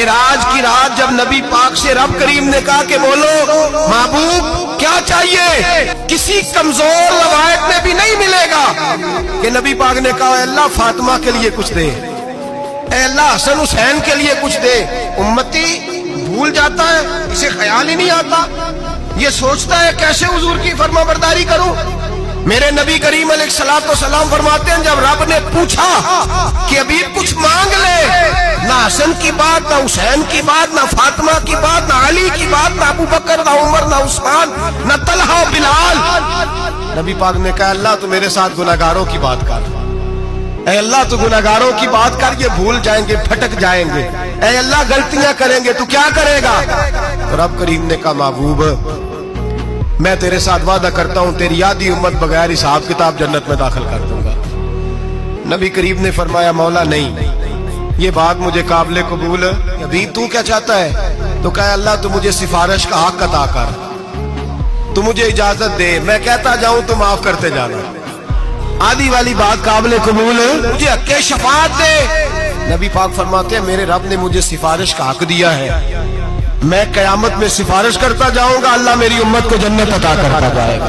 मेराज की रात जब नबी पाक से रब करीम ने कहा कि बोलो महबूब क्या चाहिए, किसी कमजोर रवायत में भी नहीं मिलेगा कि नबी पाक ने कहा अल्लाह फातिमा के लिए कुछ दे, अल्लाह हसन हुसैन के लिए कुछ दे। उम्मती भूल जाता है, इसे ख्याल ही नहीं आता, ये सोचता है कैसे हुजूर की फरमाबरदारी करूं। मेरे नबी करीम अलैहिस्सलाम फरमाते हैं जब रब ने पूछा कि अभी कुछ मांग ले, ना हसन की बात, ना हुसैन की बात, ना फातिमा की बात, ना अली की बात, ना अबू बकर, ना उमर, ना उस्मान, ना तलहा बिलाल, नबी पाक ने कहा अल्लाह तू मेरे साथ गुनाहगारों की बात कर, ऐ अल्लाह तू गुनाहगारों की बात कर, ये भूल जाएंगे, भटक जाएंगे, ऐ अल्लाह गलतियां करेंगे, तू क्या करेगा। तो रब करीम ने कहा महबूब मैं तेरे साथ वादा करता हूं तेरी आधी उम्मत बगैर हिसाब किताब जन्नत में दाखिल कर दूंगा। नबी करीम ने फरमाया मौला नहीं, ये बात मुझे काबिल कबूल है, अभी तू क्या चाहता है। तो कहा अल्लाह तू मुझे सिफारिश का हक अता कर, तू मुझे इजाजत दे, मैं कहता जाऊं तो माफ करते जाना। आधी वाली बात काबिल कबूल है, मुझे हक़ शफाअत दे। नबी पाक फरमाते हैं मेरे रब ने मुझे सिफारिश का हक दिया है, मैं कयामत में सिफारिश करता जाऊंगा, अल्लाह मेरी उम्मत को जन्नत अता करता जाएगा।